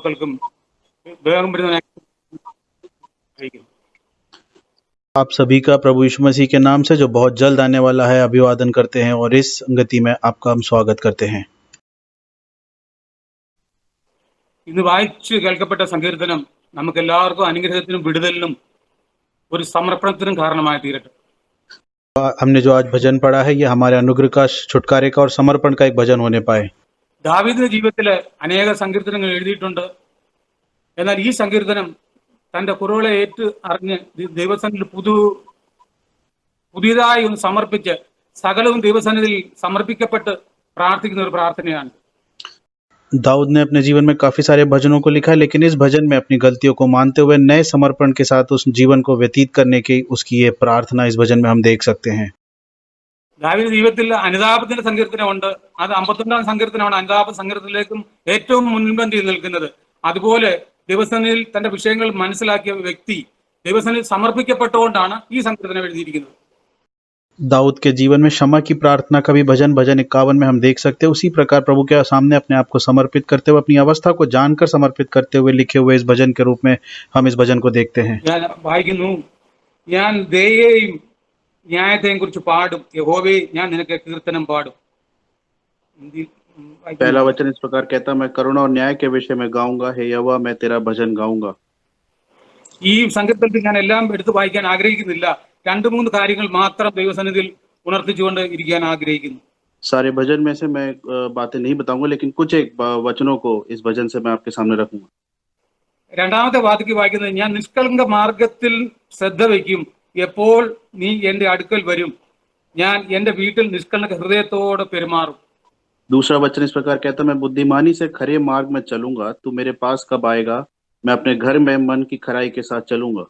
ദൈവമക്കൾക്കും വേഗം വരുന്ന आप सभी का प्रभु यीशु मसीह के नाम से जो बहुत जल्द आने वाला है अभिवादन करते हैं और इस संगति में आपका हम स्वागत करते हैं। ഇന്ന് വായിച്ചു കേൾക്കപ്പെട്ട സങ്കീർത്തനം നമുക്ക് എല്ലാവർക്കും അനുഗ്രഹത്തിനും വിടുതലിനും ഒരു സമർപ്പണത്തിനും കാരണമായി തീരട്ടെ. हमने जो आज भजन पढ़ा है ये हमारे अनुग्रह का, छुटकारे का और समर्पण का एक भजन होने पाए। ദാവീദിന്റെ ജീവിതത്തിലെ അനേക സങ്കീർത്തനങ്ങൾ എഴുതിയിട്ടുണ്ട്. എന്നാൽ ഈ സങ്കീർത്തനം തന്റെ കുറവുകളെ ഏറ്റ് അറിഞ്ഞ് ദൈവസന്നിധിയിൽ പുതിയതായി ഒന്ന് സമർപ്പിച്ച് സകലവും ദൈവസന്നിധിയിൽ സമർപ്പിക്കപ്പെട്ട് പ്രാർത്ഥിക്കുന്ന ഒരു പ്രാർത്ഥനയാണ്. दाऊद ने अपने जीवन में काफी सारे भजनों को लिखा, लेकिन इस भजन में अपनी गलतियों को मानते हुए नए समर्पण के साथ उस जीवन को व्यतीत करने की उसकी ये प्रार्थना इस भजन में हम देख सकते हैं। ദാവീദിന്റെ ജീവിതത്തിൽ അനുതാപത്തിന്റെ സങ്കീർത്തനമുണ്ട്. അത് 51-ാം സങ്കീർത്തനമാണ് അനുതാപ സങ്കീർത്തനത്തിലേക്കും ഏറ്റവും മുൻപന്തിയിൽ നിൽക്കുന്നത്. അതുപോലെ ദൈവസന്നിധിയിൽ തന്റെ വിഷയങ്ങൾ മനസ്സിലാക്കിയ വ്യക്തി ദൈവസന്നിധിയിൽ സമർപ്പിക്കപ്പെട്ടുകൊണ്ടാണ് ഈ സങ്കീർത്തനം എഴുതിയിരിക്കുന്നത്. दाऊद के जीवन में क्षमा की प्रार्थना का भी भजन 51 में हम देख सकते हैं। उसी प्रकार प्रभु के सामने अपने आप को समर्पित करते हुए, अपनी अवस्था को जानकर समर्पित करते हुए लिखे हुए इस भजन के रूप में हम इस भजन को देखते हैं। ഞാൻ വായിക്കുന്നു, ഞാൻ ദയയെയും ന്യായത്തെയും കുറിച്ച് പാടും, യഹോവേ ഞാൻ നിനക്ക് കീർത്തനം പാടും. पहला वचन इस प्रकार कहता, मैं करुणा और न्याय के विषय में गाऊंगा, हे यहोवा मैं तेरा भजन गाऊंगा। ഈ സങ്കീർത്തനത്തിൽ ഞാൻ എല്ലാം എടുത്തു വായിക്കാൻ ആഗ്രഹിക്കുന്നില്ല. 2-3 കാര്യങ്ങൾ മാത്രം ദൈവസന്നിധിയിൽ ഉണർത്തിച്ചുകൊണ്ട് ഇരിക്കാൻ ആഗ്രഹിക്കുന്നു. सारे भजन में से मैं बातें नहीं बताऊंगा, लेकिन कुछ एक वचनों को इस भजन से मैं आपके सामने रखूंगा। രണ്ടാമത്തെ വാക്യം വായിക്കുന്നത്, ഞാൻ നിഷ്കളങ്ക മാർഗത്തിൽ ശ്രദ്ധ വയ്ക്കും, എപ്പോൾ നീ എന്റെ അടുക്കൽ വരും, ഞാൻ എന്റെ വീട്ടിൽ നിഷ്കളങ്ക ഹൃദയത്തോടെ പെരുമാറും. दूसरा वचन इस प्रकार कहता, मैं बुद्धिमानी से खरे मार्ग में चलूंगा, तू मेरे पास कब आएगा, मैं अपने घर में मन की खराई के साथ चलूंगा।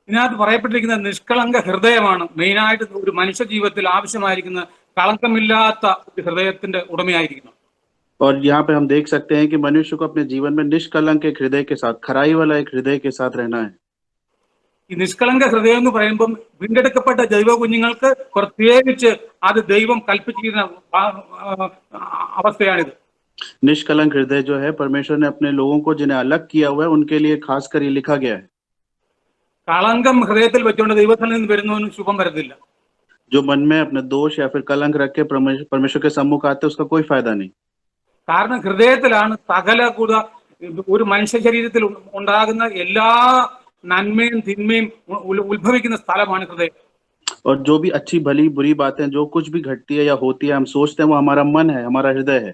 ഇതിനകത്ത് പറയപ്പെട്ടിരിക്കുന്ന നിഷ്കളങ്ക ഹൃദയമാണ് മെയിനായിട്ട് ഒരു മനുഷ്യ ജീവിതത്തിൽ ആവശ്യമായിരിക്കുന്ന കളങ്കമില്ലാത്ത ഒരു ഹൃദയത്തിന്റെ ഉടമയായിരിക്കണം. और यहाँ पे हम देख सकते हैं कि मनुष्य को अपने जीवन में निष्कलंक एक हृदय के साथ, खराई वाला एक हृदय के साथ रहना है। ഈ നിഷ്കളങ്ക ഹൃദയം എന്ന് പറയുമ്പം വീണ്ടെടുക്കപ്പെട്ട ദൈവ കുഞ്ഞുങ്ങൾക്ക് പ്രത്യേകിച്ച് അത് ദൈവം കൽപ്പിച്ചിരുന്ന അവസ്ഥയാണിത്. निष्कलंक हृदय जो है, परमेश्वर ने अपने लोगों को जिन्हें अलग किया हुआ है उनके लिए खास कर ये लिखा गया है। കളങ്കം ഹൃദയത്തിൽ വെച്ചുകൊണ്ട് ദൈവത്തിൽ നിന്ന് വരുന്നവനും ശുഭം വരത്തില്ല. जो मन में अपने दोष या फिर कलंक रख के परमेश्वर के सम्मुख आते हैं, उसका कोई फायदा नहीं। കാരണം ഹൃദയത്തിലാണ് സകല ഒരു മനുഷ്യ ശരീരത്തിൽ ഉണ്ടാകുന്ന എല്ലാ നന്മയും തിന്മയും ഉത്ഭവിക്കുന്ന സ്ഥലമാണ് ഹൃദയം. और जो भी अच्छी भली बुरी बातें जो कुछ भी घटती है या होती है, हम सोचते हैं वो हमारा मन है, हमारा हृदय है।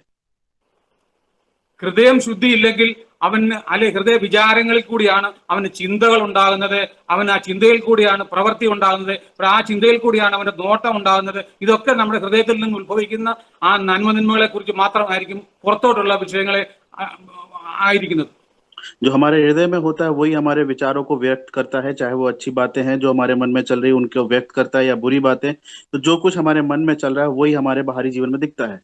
ഹൃദയം ശുദ്ധിയില്ലെങ്കിൽ അവന് ഹൃദയ വിചാരങ്ങളിൽ കൂടിയാണ് അവന് ചിന്തകൾ ഉണ്ടാകുന്നത്, അവന് ആ ചിന്തയിൽ കൂടിയാണ് പ്രവൃത്തി ഉണ്ടാകുന്നത്, ആ ചിന്തയിൽ കൂടിയാണ് അവന്റെ നോട്ടം ഉണ്ടാകുന്നത്. ഇതൊക്കെ നമ്മുടെ ഹൃദയത്തിൽ നിന്ന് ഉത്ഭവിക്കുന്ന ആ നന്മകളെ കുറിച്ച് മാത്രമായിരിക്കും പുറത്തോട്ടുള്ള വിഷയങ്ങളെ ആയിരിക്കുന്നത്. जो हमारे हृदय में होता है वही हमारे विचारों को व्यक्त करता है, चाहे वो अच्छी बातें हैं जो हमारे मन में चल रही है उनको व्यक्त करता है, या बुरी बातें, तो जो कुछ हमारे मन में चल रहा है वही हमारे बाहरी जीवन में दिखता है।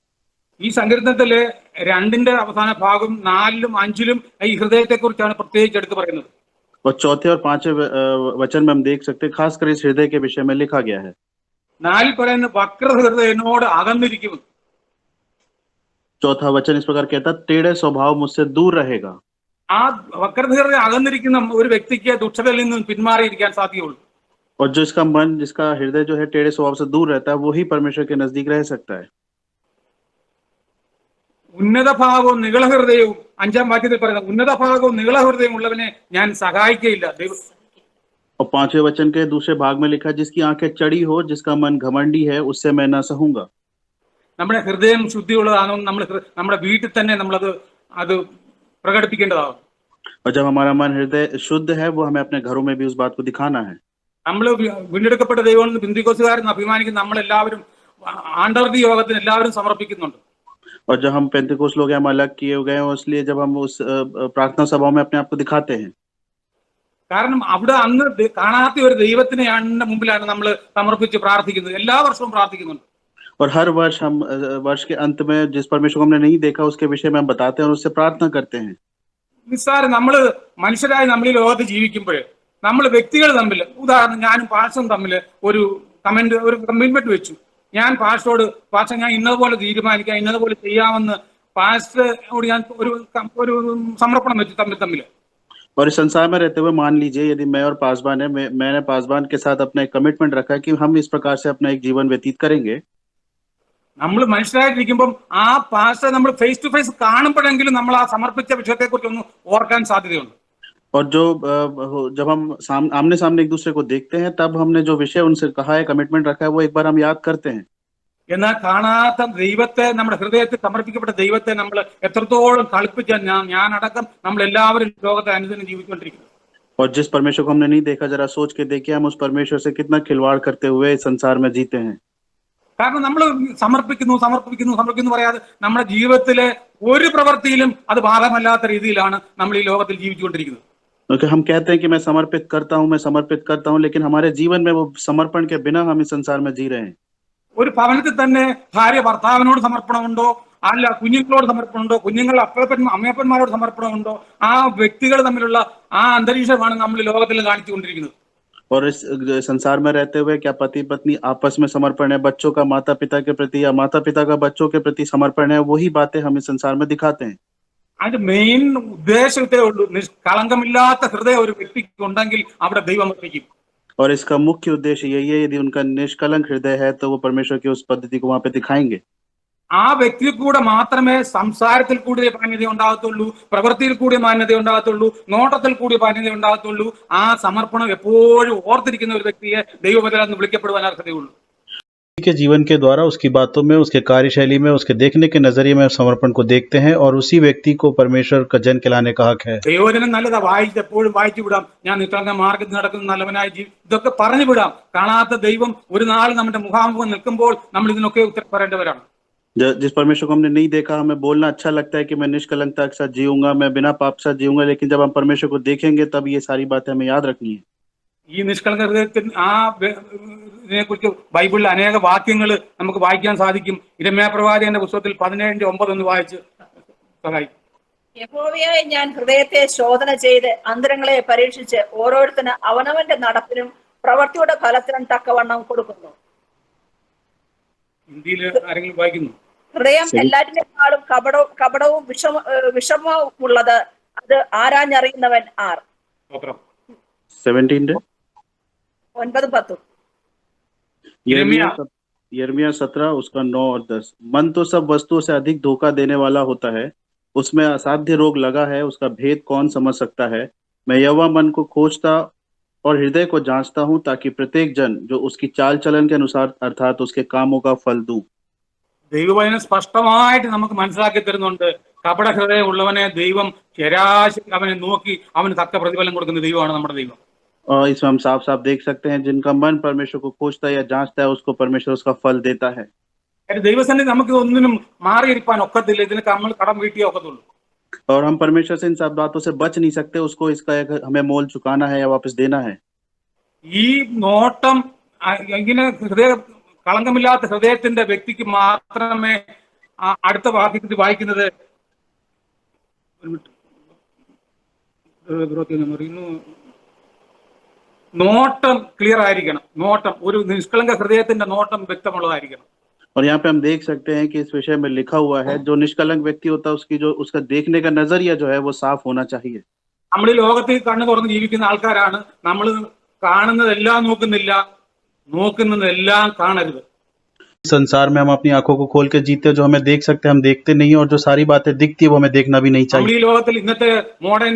ഈ സങ്കീർത്തനത്തിലെ 2-ന്റെ അവസാന ഭാഗം 4-ലും 5-ലും ഈ ഹൃദയത്തെ കുറിച്ചാണ് പ്രത്യേകിച്ച് എടുത്ത് പറയുന്നത്. और चौथे और पांचवें वचन में हम देख सकते हैं खासकर इस हृदय के विषय में लिखा गया है। 4-ൽ പറയുന്ന വക്രഹൃദയം എന്നോട് അകന്നിരിക്കും. चौथा वचन इस प्रकार कहता, टेढ़े स्वभाव मुझसे दूर रहेगा। ആ വക്രഹൃദയം അകന്നിരിക്കുന്ന ഒരു വ്യക്തിക്ക് ദുഷ്ടതയിൽ നിന്ന് പിന്മാറിയിരിക്കാൻ സാധ്യതയുള്ളൂ. और जो इसका मन, जिसका हृदय जो है टेढ़े स्वभाव से दूर रहता है, वही परमेश्वर के नजदीक रह सकता है। ഉന്നത ഭാവവും നികളഹൃദയവും 5-ാം വാക്യത്തിൽ പറയുന്നത്, ഉന്നത ഭാവവും നികളഹൃദയവും ഉള്ളവനെ ഞാൻ സഹായിക്കയില്ല. और 5वें वचन के दूसरे भाग में लिखा, जिसकी आंखें चढ़ी हो, जिसका मन घमंडी है, उससे मैं न सहूंगा। നമ്മുടെ ഹൃദയം ശുദ്ധിയുള്ളതാണോ നമ്മുടെ വീട്ടിൽ തന്നെ അത് പ്രകടിപ്പിക്കേണ്ടതാകും. और जब हमारा मन हृदय शुद्ध है, वो हमें अपने घरों में भी उस बात को दिखाना है। നമ്മൾ വീണ്ടെടുക്കപ്പെട്ട ദൈവം പെന്തിക്കോസ്തുകാരെന്ന് അഭിമാനിക്കുന്ന നമ്മളെല്ലാവരും ആണ്ടർതി യോഗത്തിന് എല്ലാവരും സമർപ്പിക്കുന്നുണ്ട്. और जब हम पेंतिकोस्त लोग हम अलग किए गए हैं, इसलिए जब हम उस प्रार्थना सभाओं में अपने आप को दिखाते हैं, കാരണം അവിടെ അന്ന് കാണാത്ത ഒരു ദൈവത്തിനെയാണ് മുമ്പിലാണ് നമ്മൾ സമർപ്പിച്ച് പ്രാർത്ഥിക്കുന്നത്. എല്ലാ വർഷവും പ്രാർത്ഥിക്കുന്നുണ്ട്. और हर वर्ष हम वर्ष के अंत में जिस परमेश्वर को हमने नहीं देखा उसके विषय में हम बताते हैं और उससे प्रार्थना करते हैं। നിസ്സാരം മനുഷ്യരായി നമ്മൾ ഈ ലോകത്ത് ജീവിക്കുമ്പോഴേ നമ്മൾ വ്യക്തികൾ തമ്മിൽ, ഉദാഹരണം ഞാനും പാസ്റ്ററും തമ്മിൽ ഒരു കമ്മിറ്റ്മെന്റ് വെച്ചു. ഞാൻ പാസ്റ്ററോട്, പാസ്റ്റർ ഞാൻ ഇന്നതുപോലെ തീരുമാനിക്കാം, ഇന്നതുപോലെ ചെയ്യാമെന്ന് പാസ്റ്ററോട് ഞാൻ ഒരു സമർപ്പണം വെച്ചു തമ്മിൽ और इस संसार में रहते हुए मान लीजिए यदि मैं और पासवान है, मैंने पासवान के साथ अपना एक कमिटमेंट रखा है कि हम इस प्रकार से अपना एक जीवन व्यतीत करेंगे। നമ്മൾ മനുഷ്യരായിട്ടിരിക്കുമ്പം ആ പാസ്റ്റർ നമ്മൾ ഫേസ് ടു ഫേസ് കാണുമ്പോഴെങ്കിലും നമ്മൾ ആ സമർപ്പിച്ച വിഷയത്തെക്കുറിച്ച് ഒന്ന് ഓർക്കാൻ സാധ്യതയുണ്ട്. और जो जब हम आमने सामने एक दूसरे को देखते हैं तब हमने जो विषय उनसे कहा है, कमिटमेंट रखा है, वो एक बार हम याद करते हैं। എന്നാൽ കാണാത്ത ദൈവത്തെ, നമ്മുടെ ഹൃദയത്തിൽ സമർപ്പിക്കപ്പെട്ട ദൈവത്തെ നമ്മൾ എത്രത്തോളം കളിപ്പിച്ച ഞാനടക്കം നമ്മൾ എല്ലാവരും ലോകത്തെ അനുദിനം ജീവിച്ചുകൊണ്ടിരിക്കുന്നു. और जिस परमेश्वर को हमने नहीं देखा, जरा सोच के देखिए हम उस परमेश्वर से कितना खिलवाड़ करते हुए इस संसार में जीते हैं। കാരണം നമ്മൾ സമർപ്പിക്കുന്നു പറയാതെ നമ്മുടെ ജീവിതത്തിലെ ഒരു പ്രവൃത്തിയിലും അത് ഭാഗമല്ലാത്ത രീതിയിലാണ് നമ്മൾ ഈ ലോകത്തിൽ ജീവിച്ചുകൊണ്ടിരിക്കുന്നത്. क्योंकि हम कहते हैं कि मैं समर्पित करता हूँ, लेकिन हमारे जीवन में वो समर्पण के बिना हम इस संसार में जी रहे हैं। ഒരു ഭവനത്തിൽ തന്നെ ഭാര്യ ഭർത്താവിനോട് സമർപ്പണമുണ്ടോ, അല്ല കുഞ്ഞുങ്ങളോട് സമർപ്പണമുണ്ടോ, കുഞ്ഞുങ്ങൾ അമ്മയപ്പന്മാരോട് സമർപ്പണമുണ്ടോ, ആ വ്യക്തികൾ തമ്മിലുള്ള ആ അന്തരീക്ഷമാണ് നമ്മൾ ലോകത്തിൽ കാണിച്ചുകൊണ്ടിരിക്കുന്നത്. और इस संसार में रहते हुए क्या पति पत्नी आपस में समर्पण है, बच्चों का माता पिता के प्रति या माता पिता का बच्चों के प्रति समर्पण है, वही बातें हम इस संसार में दिखाते हैं। അതിന്റെ മെയിൻ ഉദ്ദേശത്തെ ഉള്ളൂ, കളങ്കമില്ലാത്ത ഹൃദയം ഒരു വ്യക്തിക്ക് ഉണ്ടെങ്കിൽ അവിടെ ദൈവം വസിക്കും. और इसका मुख्य उद्देश्य यही है, यदि उनका निष्कलंक हृदय है तो वो परमेश्वर की उस पद्धति को वहां पे दिखाएंगे। ആ വ്യക്തിയിൽ കൂടെ മാത്രമേ സംസാരത്തിൽ കൂടി മാന്യത ഉണ്ടാകത്തുള്ളൂ, പ്രവൃത്തിയിൽ കൂടി മാന്യത ഉണ്ടാകത്തുള്ളൂ, നോട്ടത്തിൽ കൂടി മാന്യത ഉണ്ടാകത്തുള്ളൂ. ആ സമർപ്പണം എപ്പോഴും ഓർത്തിരിക്കുന്ന ഒരു വ്യക്തിയെ ദൈവപുത്രൻ വിളിക്കപ്പെടുവാൻ അർഹതയുള്ളൂ. के जीवन के द्वारा उसकी बातों में, उसके कार्यशैली में, उसके देखने के नजरिए में समर्पण को देखते हैं और उसी व्यक्ति को परमेश्वर का जन कहलाने का हक है। ദൈവവചനം നല്ലതാ, എപ്പോഴും വായിച്ചു വിടാം. ഞാൻ നിഷ്കളങ്ക മാർഗത്തിൽ നടക്കുന്ന നല്ലവനായി ഇതൊക്കെ പറഞ്ഞു വിടാം. കാണാത്ത ദൈവം ഒരു നാൾ നമ്മുടെ മുഖാമുഖം നിൽക്കുമ്പോൾ നമ്മൾ ഇതിനൊക്കെ ഉത്തരം പറയേണ്ടവരാണ്. जिस परमेश्वर को हमने नहीं देखा, हमें बोलना अच्छा लगता है कि मैं निष्कलंकता के साथ जीऊंगा, मैं बिना पाप के साथ जीऊंगा, लेकिन जब हम परमेश्वर को देखेंगे तब ये सारी बातें हमें याद रखनी है। ഈ നിഷ്കളങ്ക ഹൃദയത്തിന് ഇതിനെ കുറിച്ച് ബൈബിളിൽ അനേക വാക്യങ്ങൾ നമുക്ക് വായിക്കാൻ സാധിക്കും. ഇരമ്യാ പ്രവാചകന്റെ പുസ്തകത്തിൽ 17:9 ഒന്ന് വായിച്ച് സഹായിക്കും. യഹോവയായ ഞാൻ ഹൃദയത്തെ ശോധന ചെയ്ത് അന്തരങ്ങളെ പരീക്ഷിച്ച് ഓരോരുത്തന് അവനവന്റെ നടപ്പിനും പ്രവൃത്തിയുടെ ഫലത്തിനും തക്കവണ്ണം കൊടുക്കുന്നു. ഹിന്ദിയിൽ ആരെങ്കിലും വായിക്കുന്നു? ഹൃദയം എല്ലാറ്റിനേക്കാളും കപടവും വിഷമവും ഉള്ളത്, അത് ആരാഞ്ഞറിയുന്നവൻ ആർ? 17 9-10 यिर्मयाह 17 उसका 9 और 10। मन तो सब वस्तुओं से अधिक धोखा देने वाला होता है, उसमें असाध्य रोग लगा है, उसका भेद कौन समझ सकता है। मैं यहोवा मन को खोजता और हृदय को जांचता हूँ, ताकि प्रत्येक जन जो उसकी चाल चलन के अनुसार अर्थात उसके कामों का फल दूं। ദൈവവചനം സ്പഷ്ടമായിട്ട് നമുക്ക് മനസ്സിലാക്കി തരുന്നുണ്ട്. കപട ഹൃദയം ഉള്ളവനെ ദൈവം ശരാശരി അവനെ നോക്കി അവന് തക്ക പ്രതിഫലം കൊടുക്കുന്ന ദൈവമാണ് നമ്മുടെ ദൈവം. और इसमें हम साफ साफ देख सकते हैं, जिनका मन परमेश्वर को खोजता है या जांचता है, उसको परमेश्वर उसका फल देता है। ദൈവസന്നിധി നമുക്ക് ഒന്നിനും മാറിയിരിക്കാൻ ഒക്കത്തില്ല, ഇതിനൊക്കെ നമ്മൾ കടം വീട്ടിയേ ഒക്കത്തുള്ളൂ. और हम परमेश्वर से इन सब बातों से बच नहीं सकते, उसको इसका हमें मोल चुकाना है या वापस देना है। ഈ നോട്ടം ഇങ്ങനെ കളങ്കമില്ലാത്ത ഹൃദയത്തിന്റെ വ്യക്തിക്ക് മാത്രമേ അടുത്ത വാക്യത്തിൽ വായിക്കുന്നത് നോട്ടം ക്ലിയർ ആയിരിക്കണം. നോട്ടം ഒരു നിഷ്കളങ്ക ഹൃദയത്തിന്റെ നോട്ടം വ്യക്തമുള്ളതായിരിക്കണം. और यहाँ पे हम देख सकते हैं कि इस विषय में लिखा हुआ है, जो निष्कलंक व्यक्ति होता है उसका देखने का नजरिया जो है वो साफ होना चाहिए। നമ്മൾ ഈ ലോകത്തിൽ കണ്ണു തുറന്ന് ജീവിക്കുന്ന ആൾക്കാരാണ്. നമ്മൾ കാണുന്നതെല്ലാം നോക്കുന്നതെല്ലാം കാണരുത്. संसार में हम अपनी आंखों को खोल के जीते हैं, जो हमें देख सकते हैं हम देखते नहीं, और जो सारी बातें दिखती है वो हमें देखना भी नहीं നമ്മൾ चाहिए। ഈ ലോകത്തിൽ ഇന്നത്തെ മോഡേൺ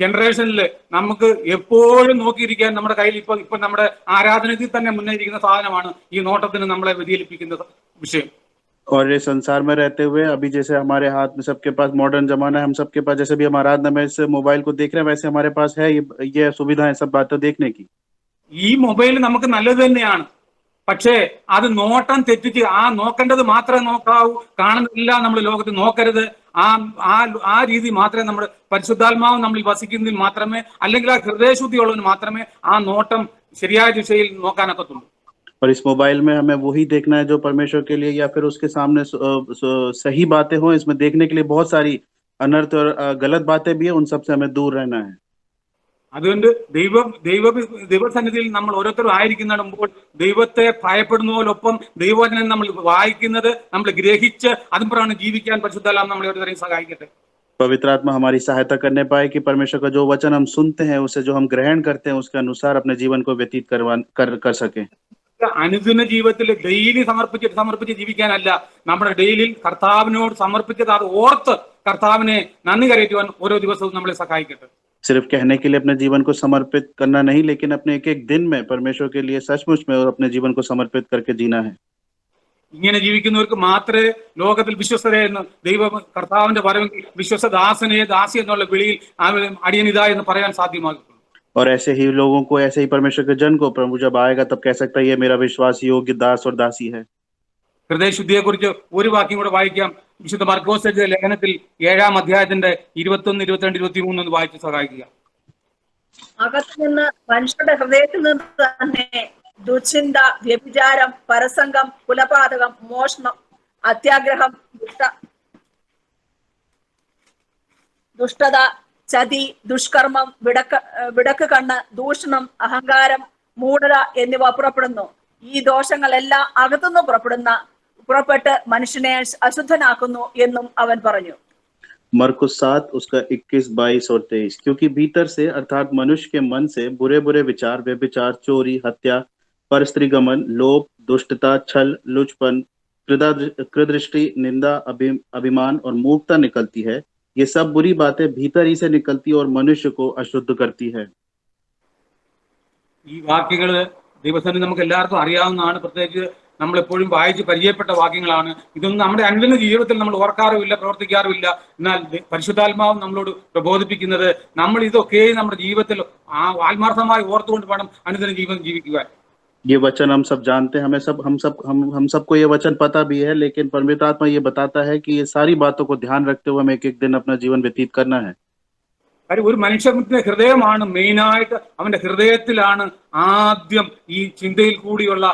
ജനറേഷനിൽ നമുക്ക് എപ്പോഴും നോക്കിയിരിക്കാൻ നമ്മുടെ കയ്യിൽ ഇപ്പൊ നമ്മുടെ ആരാധനത്തിൽ തന്നെ മുന്നേറിയിരിക്കുന്ന സാധനമാണ് ഈ നോട്ടത്തിന് നമ്മളെ വ്യതിചലിപ്പിക്കുന്ന വിഷയം. और ये संसार में रहते हुए अभी जैसे हमारे हाथ में सबके पास मॉडर्न जमाना है, हम सबके पास जैसे भी हम आराधना में इस मोबाइल को देख रहे हैं, वैसे हमारे पास है ये सुविधा है सब बातें देखने की। ഈ മൊബൈൽ നമുക്ക് നല്ലത് തന്നെയാണ്, പക്ഷേ അത് നോട്ടം തെറ്റിച്ച് ആ നോക്കേണ്ടത് മാത്രമേ നോക്കാവൂ, കാണുന്നതെല്ലാം നമ്മൾ ലോകത്ത് നോക്കരുത്. ആ രീതി മാത്രമേ നമ്മുടെ പരിശുദ്ധാത്മാവ് നമ്മൾ വസിക്കുന്നതിൽ മാത്രമേ, അല്ലെങ്കിൽ ആ ഹൃദയശുദ്ധിയുള്ളതിന് മാത്രമേ ആ നോട്ടം ശരിയായ ദിശയിൽ നോക്കാനൊക്കത്തുള്ളൂ. और इस मोबाइल में हमें वही देखना है जो परमेश्वर के लिए या फिर उसके सामने सही बातें हो। इसमें देखने के लिए बहुत सारी अनर्थ और गलत बातें भी है, उन सब से हमें दूर रहना है। അതുകൊണ്ട് ദൈവസന്നിധിയിൽ നമ്മൾ ഓരോരുത്തരും ആയിരിക്കുമ്പോൾ ദൈവത്തെ ഭയപ്പെടുന്നതോടൊപ്പം ദൈവവചനം നമ്മൾ വായിക്കുന്നത് നമ്മൾ ഗ്രഹിച്ച് അതും പ്രകാരം ജീവിക്കാൻ പരിശുദ്ധാത്മാവ് നമ്മളെ ഓരോരുത്തരെയും സഹായിക്കട്ടെ. पवित्र आत्मा हमारी सहायता करने पाए कि परमेश्वर का जो वचन हम सुनते हैं उसे जो हम ग्रहण करते हैं उसके अनुसार अपने जीवन को व्यतीत कर सके. അനുദിന ജീവിതത്തിൽ ഡെയിലി സമർപ്പിച്ച് ജീവിക്കാനല്ല, നമ്മുടെ ഡെയിലി കർത്താവിനോട് സമർപ്പിച്ചത് അത് ഓർത്ത് കർത്താവിനെ നന്ദി കരയറ്റുവാൻ ഓരോ ദിവസവും നമ്മളെ സഹായിക്കട്ടെ. सिर्फ कहने के लिए अपने जीवन को समर्पित करना नहीं, लेकिन अपने एक एक दिन में परमेश्वर के लिए सचमुच में और अपने जीवन को समर्पित करके जीना है. ഇങ്ങനെ ജീവിക്കുന്നവർക്ക് മാത്രമേ ലോകത്തിൽ വിശ്വസ്തരെന്ന് ദൈവം കർത്താവിന്റെ വരവെങ്കിൽ വിശ്വസദാസനെ ദാസി എന്നുള്ള വിളിയിൽ അടിയനിത എന്ന് പറയാൻ സാധ്യമാകും. और ऐसे ही लोगों को, ऐसे ही परमेश्वर के जन को प्रभु जब आएगा तब कह सकता है ये मेरा विश्वास योग्य दास और दासी है. ഹൃദയശുദ്ധിയെ കുറിച്ച് ഒരു വാക്യം കൂടെ വായിക്കാം. വിശുദ്ധ മർക്കോസ് എഴുതിയ ലേഖനത്തിൽ 7-ാം അധ്യായത്തിന്റെ 21, 22, 23 ഒന്ന് വായിച്ച് സഹായിക്കുക. അകത്തുനിന്ന് മനുഷ്യരുടെ ഹൃദയത്തിൽ നിന്ന് തന്നെ ദുശ്ചിന്ത, വ്യഭിചാരം, പരസംഗം, കുലപാതകം, മോഷണം, അത്യാഗ്രഹം, ദുഷ്ടത, ചതി, ദുഷ്കർമ്മം, വിടക്ക് കണ്ണ്, ദൂഷണം, അഹങ്കാരം, മൂഢത എന്നിവ പുറപ്പെടുന്നു. ഈ ദോഷങ്ങളെല്ലാം അകത്തുനിന്ന് പുറപ്പെട്ട് മനുഷ്യനെ അശുദ്ധനാക്കുന്നു എന്നും അവൻ പറഞ്ഞു. मरकुस 7 उसका 21, 22 और 23. क्योंकि भीतर से अर्थात मनुष्य के मन से बुरे बुरे विचार, व्यभिचार, चोरी, हत्या, परस्त्रीगमन, लोभ, दुष्टता, छल, लुचपन, कृदृष्टि, निंदा, अभिमान और मूर्खता निकलती है. ये सब बुरी बातें भीतर ही से निकलती और मनुष्य को अशुद्ध करती है. ഈ വാക്യങ്ങള് ദൈവസന്നിധി നമുക്ക് എല്ലാവർക്കും അറിയാവുന്നതാണ്. പ്രത്യേകിച്ച് നമ്മളെപ്പോഴും വായിച്ച് പരിചയപ്പെട്ട വാക്യങ്ങളാണ്. ഇതൊന്നും നമ്മുടെ അനുദിന ജീവിതത്തിൽ നമ്മൾ ഓർക്കാറുമില്ല, പ്രവർത്തിക്കാറുമില്ല. എന്നാൽ പരിശുദ്ധാത്മാവ് നമ്മളോട് പ്രബോധിപ്പിക്കുന്നത് നമ്മൾ ഇതൊക്കെ നമ്മുടെ ജീവിതത്തിൽ ആത്മാർത്ഥമായി ഓർത്തുകൊണ്ട് വേണം അനുദിന ജീവിതം ജീവിക്കുവാൻ. ये वचन हम सब जानते हैं, हम सबको ये वचन पता भी है, लेकिन परमेश्वर आत्मा ये बताता है कि ये सारी बातों को ध्यान रखते हुए हमें एक एक दिन अपना जीवन व्यतीत करना है. കാര്യം ഒരു മനുഷ്യന്റെ ഹൃദയമാണ് മെയിനായിട്ട്, അവന്റെ ഹൃദയത്തിലാണ് ആദ്യം ഈ ചിന്തയിൽ കൂടിയുള്ള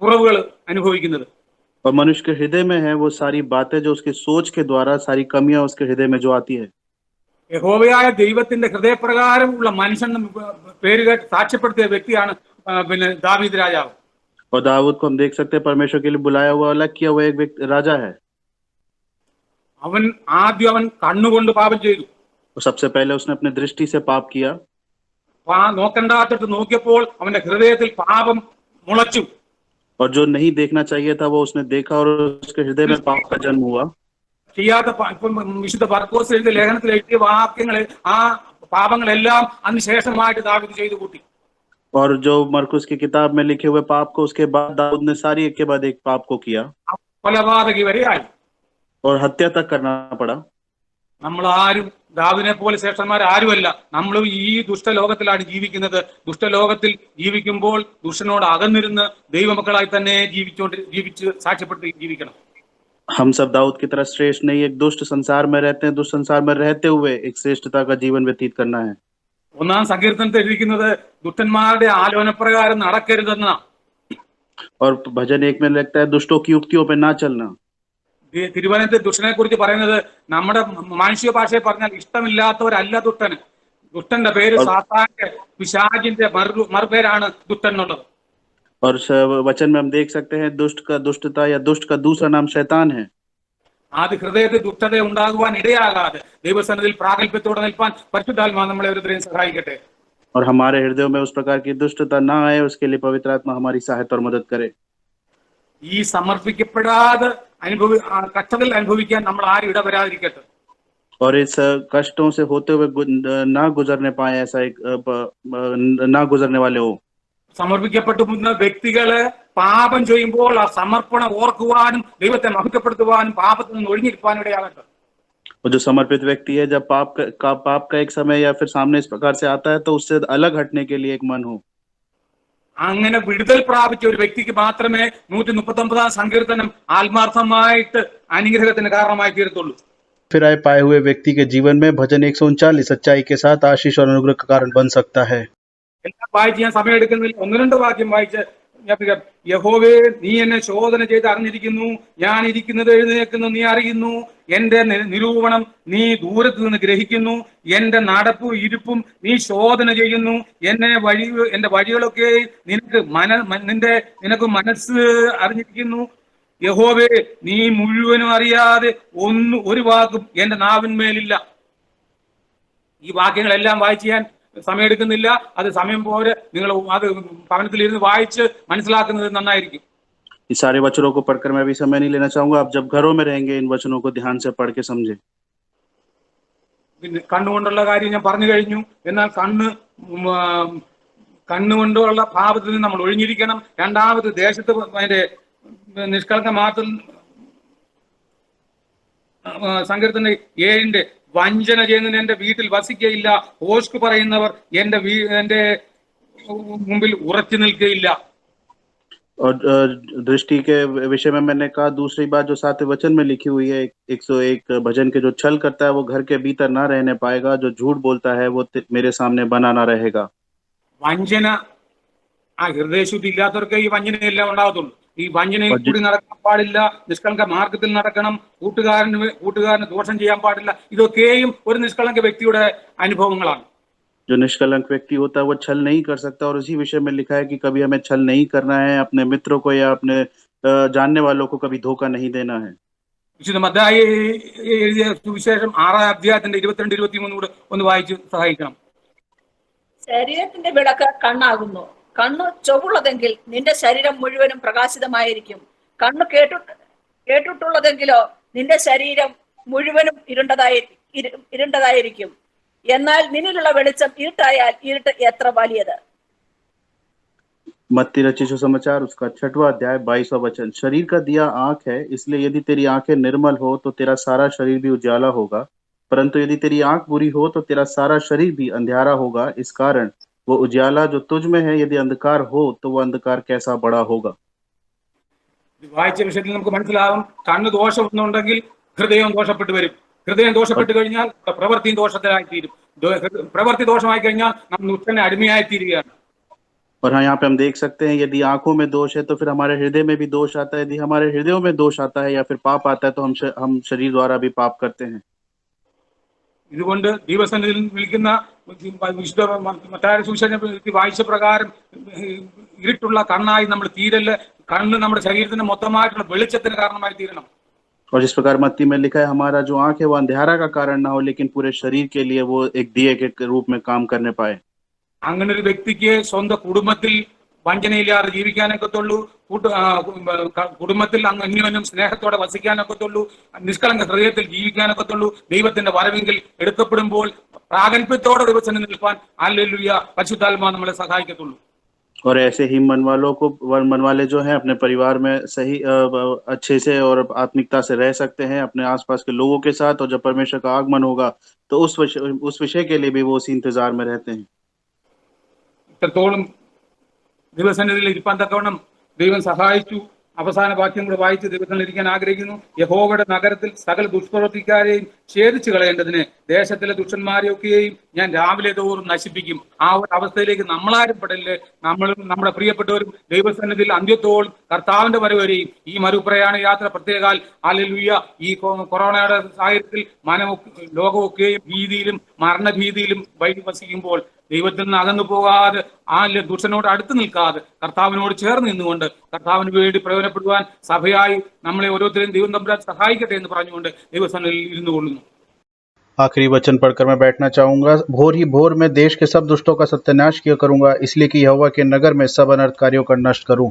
കുറവുകൾ അനുഭവിക്കുന്നത്. और मनुष्य के हृदय में है वो सारी बातें जो उसके सोच के द्वारा, सारी कमियां उसके हृदय में जो आती है. യഹോവയായ ദൈവത്തിന്റെ ഹൃദയപ്രകാരമുള്ള മനുഷ്യൻ പേര് കേട്ട് സാക്ഷ്യപ്പെടുത്തിയ വ്യക്തിയാണ് പിന്നെ ദാവീദ് രാജാവ്. और दाऊद को हम देख सकते हैं परमेश्वर के लिए बुलाया हुआ, अलग किया हुआ एक व्यक्ति राजा है. അവൻ കണ്ണുകൊണ്ട് പാപം ചെയ്തു. और सबसे पहले उसने अपने दृष्टि से पाप किया. നോക്കണ്ടാത്തിട്ട് നോക്കിയപ്പോൾ അവന്റെ ഹൃദയത്തിൽ പാപം മുളച്ചു. और जो नहीं देखना चाहिए था वो उसने देखा और उसके हृदय में पाप का जन्म हुआ. ചെയ്യാത്ത വിശുദ്ധ മർക്കോസ് എഴുതിയ ലേഖനത്തിൽ എഴുതിയ വാക്യങ്ങളെ ആ പാപങ്ങളെല്ലാം അതിനുശേഷമായിട്ട് ദാവീദ് ചെയ്തു കൂട്ടി. और जो मरकुस की किताब में लिखे हुए पाप को उसके बाद दाऊद ने सारी एक के बाद एक पाप को किया കൊലപാതകി വരെയായി. और हत्या तक करना पड़ा. നമ്മൾ ആരും ദാവീദിനെ പോലെ ശ്രേഷ്ഠന്മാർ ആരുമല്ല. നമ്മളും ഈ ദുഷ്ടലോകത്തിലാണ് ജീവിക്കുന്നത്. ദുഷ്ടലോകത്തിൽ ജീവിക്കുമ്പോൾ ദുഷ്ടനോട് അകന്നിരുന്ന് ദൈവമക്കളായി തന്നെ ജീവിച്ച് സാക്ഷ്യപ്പെട്ട് ജീവിക്കണം. हम सब दाऊद की तरह श्रेष्ठ नहीं, एक दुष्ट संसार में रहते हैं. दुष्ट संसार में रहते हुए एक श्रेष्ठता का जीवन व्यतीत करना है. 1-ാം സങ്കീർത്തനത്തിൽ എഴുതിയിരിക്കുന്നത് ദുഷ്ടന്മാരുടെ ആലോചനപ്രകാരം നടക്കരുതെന്ന. और भजन 1 में लगता है दुष्टों की युक्तियों पे ना चलना. തിരുവനന്തപുരത്തെ ദുഷ്ടനെ കുറിച്ച് പറയുന്നത് നമ്മുടെ മാനുഷിക ഭാഷയെ പറഞ്ഞാൽ ഇഷ്ടമില്ലാത്തവരല്ല ദുഷ്ടന്. ദുഷ്ടന്റെ പേര് സാത്താന്റെ പിശാചിന്റെ മറുപേരാണ് ദുഷ്ടൻ എന്നുള്ളത്. और वचन में हम देख सकते हैं दुष्ट का दुष्टता या दुष्ट का दूसरा नाम शैतान है. അത് ഹൃദയത്തിൽ ദുഷ്ടത ഉണ്ടാകുവാൻ ഇടയാകാതെ ദൈവസന്നിധിയിൽ പ്രാഗൽഭ്യത്തോടെ നിൽപ്പാൻ പരിശുദ്ധാത്മാവ് നമ്മളെ ഓരോരുത്തരെയും സഹായിക്കട്ടെ. और हमारे हृदयों में उस प्रकार की दुष्टता ना आए, उसके लिए पवित्र आत्मा हमारी सहायता और मदद करे. ഈ സമർപ്പിക്കപ്പെടാതെ കഷ്ടതകൾ അനുഭവിക്കാൻ നമ്മൾ ആരും ഇടവരാതിരിക്കട്ടെ. और इस कष्टों से होते हुए ना गुजरने पाए, ऐसा एक ना गुजरने वाले हो. സമർപ്പിക്കപ്പെട്ടു വ്യക്തികള് പാപം ചെയ്യുമ്പോൾ ആ സമർപ്പണം ഓർക്കുവാനും ദൈവത്തെ മഹത്വപ്പെടുത്തുവാനും പാപത്തിൽ നിന്ന് ഒഴിഞ്ഞിരിക്കാനും ഇടയാകട്ടെ. और जो समर्पित व्यक्ति है जब पाप का एक समय या फिर सामने इस प्रकार से आता है तो उससे अलग हटने के लिए एक मन हो. അങ്ങനെ വിടുതൽ പ്രാപിച്ച ഒരു വ്യക്തിക്ക് മാത്രമേ 139-ാം സങ്കീർത്തനം ആത്മാർത്ഥമായിട്ട് അനുഗ്രഹത്തിന് കാരണമായി തീരത്തുള്ളൂ. फिर आए पाए हुए व्यक्ति के जीवन में भजन 139 सच्चाई के साथ आशीष और अनुग्रह का कारण बन सकता है. എല്ലാം വായിച്ച് ഞാൻ സമയം എടുക്കുന്നില്ല. 1-2 വാക്യം വായിച്ച് ഞാൻ പറയാം, യഹോവേ നീ എന്നെ ശോധന ചെയ്ത് അറിഞ്ഞിരിക്കുന്നു, ഞാൻ ഇരിക്കുന്നത് എഴുന്നേൽക്കുന്നു നീ അറിയുന്നു, എന്റെ നിരൂപണം നീ ദൂരത്ത് നിന്ന് ഗ്രഹിക്കുന്നു, എന്റെ നടപ്പും ഇരിപ്പും നീ ശോധന ചെയ്യുന്നു, എന്റെ വഴികളൊക്കെ നിനക്ക് മനസ്സ് അറിഞ്ഞിരിക്കുന്നു. യഹോവേ നീ മുഴുവനും അറിയാതെ ഒരു വാക്കും എന്റെ നാവിന്മേലില്ല. ഈ വാക്യങ്ങളെല്ലാം വായിച്ച് ഞാൻ സമയമെടുക്കുന്നില്ല, അത് സമയം പോരെ, നിങ്ങൾ അത് ഭവനത്തിലിരുന്ന് വായിച്ച് മനസ്സിലാക്കുന്നത് നന്നായിരിക്കും. इस सारे वचनों को पढ़कर मैं भी समय नहीं लेना चाहूंगा। आप जब घरों में रहेंगे इन वचनों को ध्यान से पढ़ के समझें। പിന്നെ കണ്ണുകൊണ്ടുള്ള കാര്യം ഞാൻ പറഞ്ഞു കഴിഞ്ഞു. എന്നാൽ കണ്ണുകൊണ്ടുള്ള പാപത്തിൽ നിന്ന് നമ്മൾ ഒഴിഞ്ഞിരിക്കണം. രണ്ടാമത് ദേശത്ത് അതിന്റെ നിഷ്കളങ്ക മാത്രം സങ്കീർത്തന 7 വഞ്ചന ചെയ്യുന്നതിന് എന്റെ വീട്ടിൽ വസിക്കയില്ല, ഓഷ്ക് പറയുന്നവർ എന്റെ മുമ്പിൽ ഉറച്ചു നിൽക്കുകയില്ല. और दृष्टि के विषय में मैंने कहा दूसरी बात जो 7वें वचन में लिखी हुई है 101 भजन के, जो छल करता है वो घर के भीतर ना रहने पाएगा, जो झूठ बोलता है वो मेरे सामने बना ना रहेगा। വഞ്ചന ഹൃദയശുദ്ധി ഇല്ലാത്തവർക്ക് ഈ വഞ്ചനയെല്ലാം ഉണ്ടാകത്തുള്ളൂ. ഈ വഞ്ചനയിൽ കൂടി നടക്കാൻ പാടില്ല, നിഷ്കളങ്ക മാർഗത്തിൽ നടക്കണം, കൂട്ടുകാരന് ദോഷം ചെയ്യാൻ പാടില്ല. ഇതൊക്കെയും ഒരു നിഷ്കളങ്ക വ്യക്തിയുടെ അനുഭവങ്ങളാണ്. जो निष्कलंक व्यक्ति होता है वो छल नहीं कर सकता, और उसी विषय में लिखा है कि कभी हमें छल नहीं करना है, अपने मित्रों को या अपने जानने वालों को कभी धोखा नहीं देना है। വിശുദ്ധ മത്തായി എഴുതിയ സുവിശേഷം 6-ാം അധ്യായത്തിന്റെ 22-23 കൂടെ ഒന്ന് വായിച്ച് സഹായിക്കണം. ശരീരത്തിന്റെ വിളക്ക് കണ്ണാകുന്നു. കണ്ണു ചൊവ്വുള്ളതെങ്കിൽ നിന്റെ ശരീരം മുഴുവനും പ്രകാശിതമായിരിക്കും. കണ്ണു കേട്ടിട്ടുള്ളതെങ്കിലോ നിന്റെ ശരീരം മുഴുവനും ഇരുണ്ടതായിരിക്കും. എന്നാൽ നിന്നിലുള്ള വെളിച്ചം ഇരുട്ടായാൽ ഇരുട്ട് എത്ര വലിയത്. मत्ती रचित सुसमाचार उसका 6वां अध्याय 22वां वचन। शरीर का दिया आंख है, इसलिए यदि तेरी आंखें निर्मल हो तो तेरा सारा शरीर भी उजाला होगा, परंतु यदि तेरी आंख बुरी हो तो तेरा सारा शरीर भी अंधियारा होगा। इस कारण वो उजाला जो तुझ में है यदि अंधकार हो तो वो अंधकार कैसा बड़ा होगा। വായിച്ച വിഷയത്തിൽ നമുക്ക് മനസ്സിലാവും, കണ്ണ് ദോഷം ഒന്നുണ്ടെങ്കിൽ ഹൃദയം ദോഷപ്പെട്ടു വരും. ഹൃദയം ദോഷപ്പെട്ടു കഴിഞ്ഞാൽ പ്രവൃത്തിയും ദോഷത്തിലായി തീരും. പ്രവൃത്തി ദോഷമായി കഴിഞ്ഞാൽ നമ്മൾ ദുഷ്ടനെ അടിമയായി തീരുകയാണ്. और हाँ, यहाँ पे हम देख सकते हैं यदि आंखों में दोष है तो फिर हमारे हृदय में भी दोष आता है। यदि हमारे हृदयों में दोष आता है या फिर पाप आता है तो हम शरीर द्वारा भी पाप करते हैं। ഇതുകൊണ്ട് ദൈവസന്നിധിയിൽ വിളിക്കുന്ന വിശുദ്ധ മത്തായിയുടെ സുവിശേഷം വായിച്ച പ്രകാരം ഇരുട്ടുള്ള കണ്ണായി നമ്മൾ തീരല്. കണ്ണ് നമ്മുടെ ശരീരത്തിന് മൊത്തമായിട്ടുള്ള വെളിച്ചത്തിന് കാരണമായി തീരണം. और जिस प्रकार मत्ती में लिखा है हमारा जो आंख है वो अंधेरा का कारण ना हो, लेकिन पूरे शरीर के लिए वो एक दिए के रूप में काम करने पाए। അങ്ങനെ ഒരു വ്യക്തിക്ക് സ്വന്തം കുടുംബത്തിൽ വഞ്ചനയില്ലാതെ ജീവിക്കാനൊക്കത്തുള്ളൂ, കുടുംബത്തിൽ അന്യോന്യം സ്നേഹത്തോടെ വസിക്കാനൊക്കത്തുള്ളൂ, നിഷ്കളങ്ക ഹൃദയത്തിൽ ജീവിക്കാനൊക്കത്തുള്ളൂ. ദൈവത്തിന്റെ വരവെങ്കിൽ എടുക്കപ്പെടുമ്പോൾ പ്രാഗൽഭ്യത്തോടെ ദൈവത്തിന് നിൽപ്പാൻ ഹല്ലേലൂയ പരിശുദ്ധാത്മാവ് നമ്മളെ സഹായിക്കത്തുള്ളൂ. और ऐसे ही मन वाले जो हैं अपने परिवार में सही अच्छे से और आत्मिकता से रह सकते हैं अपने आसपास के लोगों के साथ, और जब परमेश्वर का आगमन होगा तो उस विषय के लिए भी वो उसी इंतजार में रहते हैं। ഇത്രത്തോളം ദൈവസന്നിധിയിൽ ഇരിപ്പാൻ തക്കവണ്ണം ദൈവം സഹായിച്ചു. അവസാന വാക്യം കൂടെ വായിച്ച് ദൈവത്തിൽ ഇരിക്കാൻ ആഗ്രഹിക്കുന്നു. യഹോവയുടെ നഗരത്തിൽ സകല ദുഷ്പ്രവർത്തിക്കാരെയും ഛേദിച്ചു കളയേണ്ടതിന് ദേശത്തിലെ ദുഷ്ടന്മാരെയൊക്കെയും ഞാൻ രാവിലെ തോറും നശിപ്പിക്കും. ആ ഒരു അവസ്ഥയിലേക്ക് നമ്മളാരും പെടല്. നമ്മുടെ പ്രിയപ്പെട്ടവരും ദൈവസന്നിധിയിൽ അന്ത്യത്തോളം കർത്താവിന്റെ വരവരെയും ഈ മറുപ്രയാണ യാത്ര പ്രത്യേകാൽ ഹല്ലേലൂയ ഈ കൊറോണയുടെ സാഹചര്യത്തിൽ ലോകമൊക്കെയും ഭീതിയിലും മരണഭീതിയിലും വൈകി വസിക്കുമ്പോൾ ദൈവത്തിൽ നിന്ന് അകന്നു പോകാതെ ദുഷ്ടനോട് അടുത്ത് നിൽക്കാതെ കർത്താവിനോട് ചേർന്ന് നിന്നുകൊണ്ട് കർത്താവിന് വേണ്ടി പ്രയോജനപ്പെടുവാൻ സഭയായി നമ്മളെ ഓരോരുത്തരെയും ദൈവം തമ്പുരാൻ സഹായിക്കട്ടെ എന്ന് പറഞ്ഞുകൊണ്ട് ദൈവസന്നിധിയിൽ ഇരുന്നു കൊള്ളുന്നു. आखिरी वचन पढ़कर मैं बैठना चाहूंगा। भोर ही भोर में देश के सब दुष्टों का सत्यानाश किया करूंगा, इसलिए कि यहोवा के नगर में सब अनर्थकारियों का नष्ट करूं।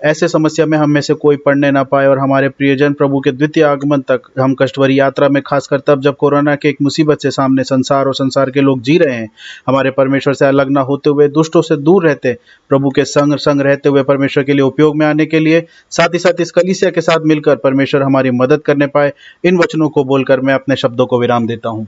ऐसे समस्या में हम में से कोई पड़ने ना पाए और हमारे प्रियजन प्रभु के द्वितीय आगमन तक हम कष्टभरी यात्रा में, खासकर तब जब कोरोना के एक मुसीबत से सामने संसार और संसार के लोग जी रहे हैं, हमारे परमेश्वर से अलग ना होते हुए, दुष्टों से दूर रहते, प्रभु के संग रहते हुए परमेश्वर के लिए उपयोग में आने के लिए साथ ही साथ इस कलीसिया के साथ मिलकर परमेश्वर हमारी मदद करने पाए। इन वचनों को बोलकर मैं अपने शब्दों को विराम देता हूँ।